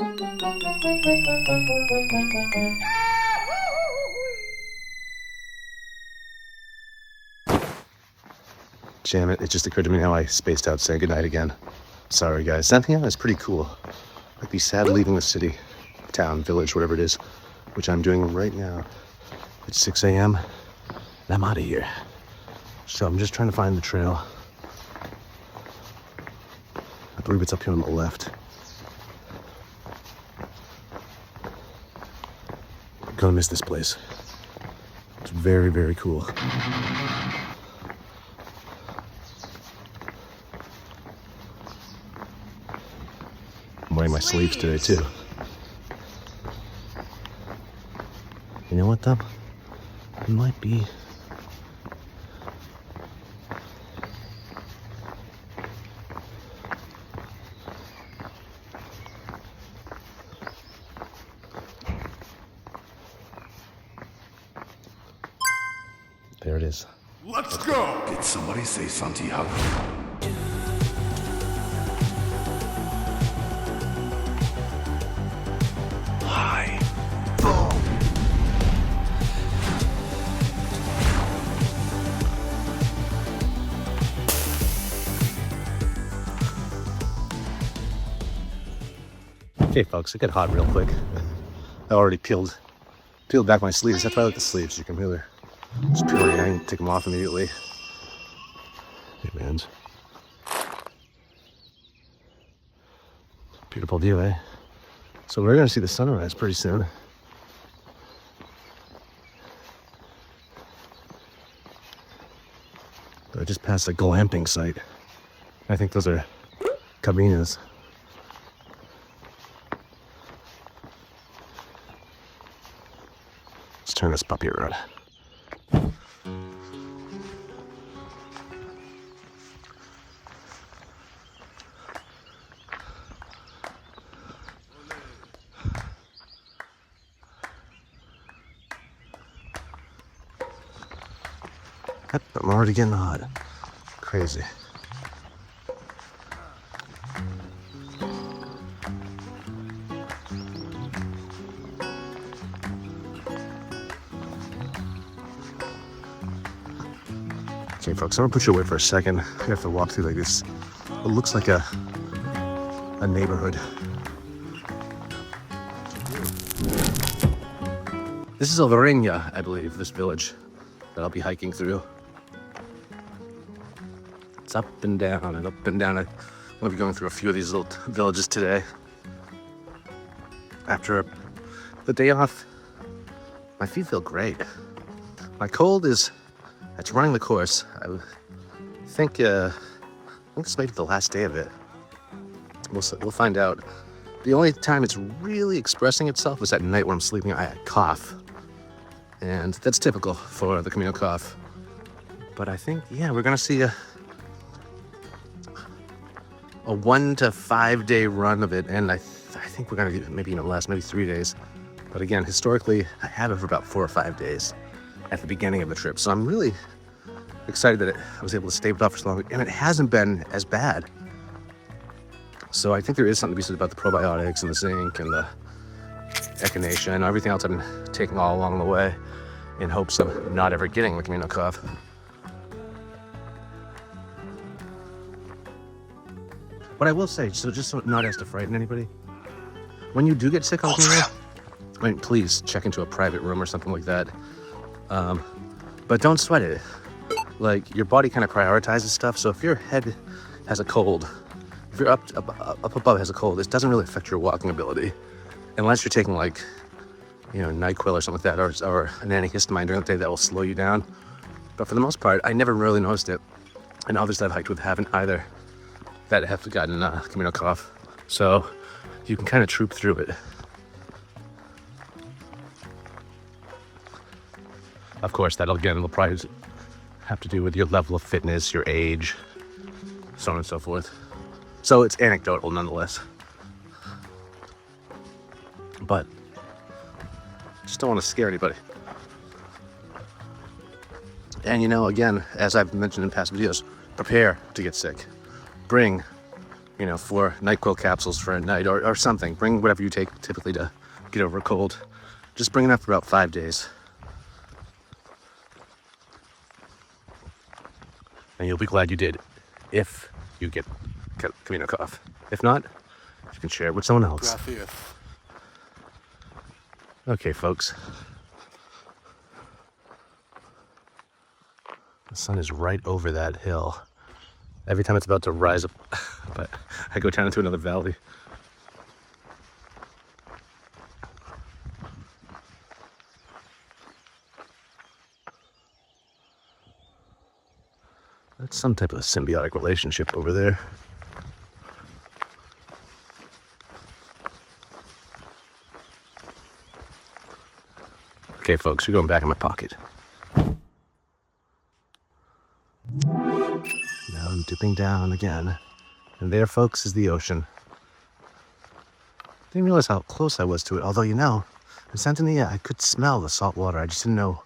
Damn it, it just occurred to me now I spaced out saying goodnight again. Sorry guys, Santillana is pretty cool. I'd be sad leaving the city, town, village, whatever it is, which I'm doing right now. It's 6 a.m. and I'm out of here. So I'm just trying to find the trail. I believe it's up here on the left. I'm gonna miss this place. It's very, very cool. I'm wearing my sleeves today too. You know what though? It might be there it is. Let's go! Did somebody say Santiago? Hi. Okay folks, it got hot real quick. I already peeled back my sleeves. That's why I like the sleeves. You can really just peel it and take them off immediately. Hey man. Beautiful view, eh? So we're gonna see the sunrise pretty soon. I just passed a glamping site. I think those are Comillas. Let's turn this puppy around. I'm already getting hot. Crazy. Okay, folks, I'm gonna put you away for a second. We have to walk through like this. It looks like a neighborhood. This is Alvarenga, I believe, this village that I'll be hiking through. It's up and down and up and down. I'm gonna be going through a few of these little villages today. After the day off, my feet feel great. My cold it's running the course. I think this might be the last day of it. We'll find out. The only time it's really expressing itself is at night when I'm sleeping. I cough. And that's typical for the Camino Cough. But I think, yeah, we're gonna see a 1 to 5 day run of it. And I think we're gonna do maybe even less, maybe 3 days. But again, historically, I have it for about 4 or 5 days at the beginning of the trip. So I'm really excited that I was able to stave it off for so long. And it hasn't been as bad. So I think there is something to be said about the probiotics and the zinc and the echinacea and everything else I've been taking all along the way in hopes of not ever getting the Camino Cough. But I will say, so just so not as to frighten anybody, when you do get sick on Camino, I mean, please check into a private room or something like that. But don't sweat it. Like, your body kind of prioritizes stuff. So if your head has a cold, if you're up above has a cold, it doesn't really affect your walking ability. Unless you're taking like, NyQuil or something like that, or an antihistamine during the day that will slow you down. But for the most part, I never really noticed it. And others that I've hiked with haven't either, that have gotten Camino Cough. So you can kind of troop through it. Of course, that'll probably have to do with your level of fitness, your age, so on and so forth. So it's anecdotal nonetheless. But just don't want to scare anybody. And again, as I've mentioned in past videos, prepare to get sick. Bring you know, 4 NyQuil capsules for a night or something. Bring whatever you take typically to get over a cold. Just bring enough for about 5 days. And you'll be glad you did if you get Camino cough. If not, you can share it with someone else. Gracias. Okay, folks. The sun is right over that hill. Every time it's about to rise up, but I go down into another valley. That's some type of symbiotic relationship over there. Okay, folks, you're going back in my pocket. Now I'm dipping down again. And there, folks, is the ocean. Didn't realize how close I was to it. Although, you know, in Santillana, I could smell the salt water. I just didn't know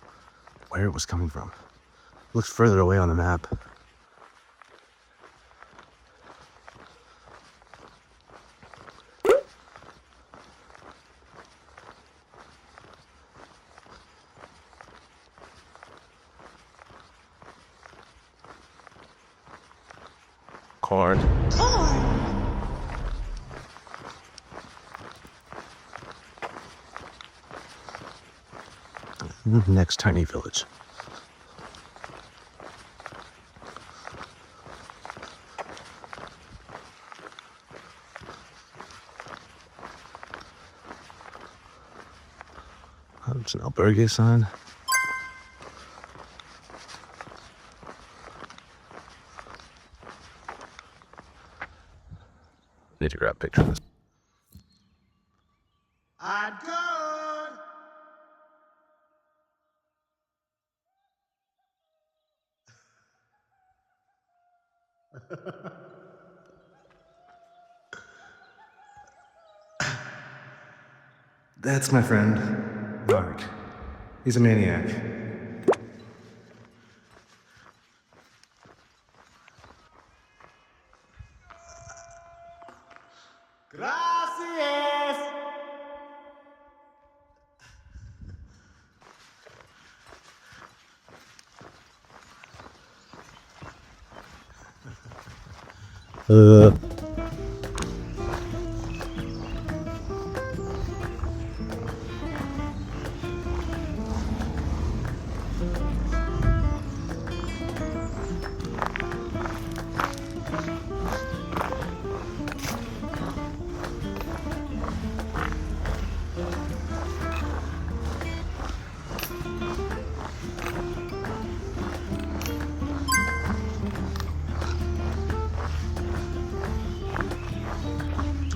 where it was coming from. It looks further away on the map. Corn. Next tiny village. There's an albergue sign. Need to grab a picture of this. I'm good. That's my friend, Mark. He's a maniac. Gracias.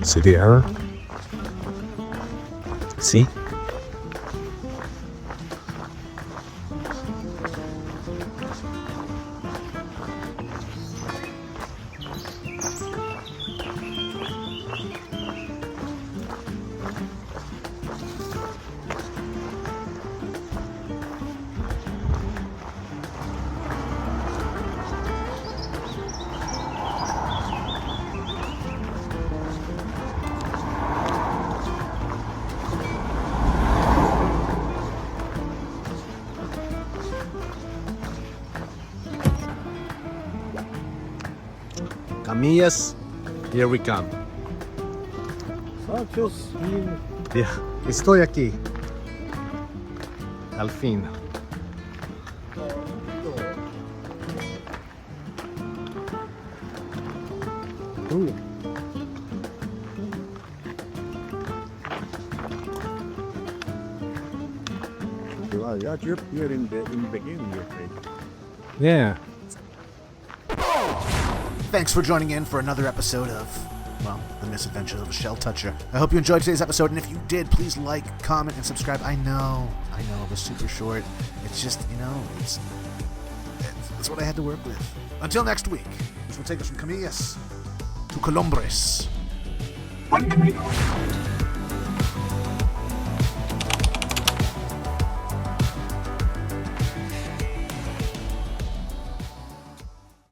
See the error? See? Comillas, here we come. Yeah, estoy aquí. Al fin. Ja, you're in the beginning, you're great. Yeah. Thanks for joining in for another episode of, well, The Misadventures of a Shell Toucher. I hope you enjoyed today's episode, and if you did, please like, comment, and subscribe. I know, it was super short. It's just, it's what I had to work with. Until next week, which will take us from Comillas to Colombres.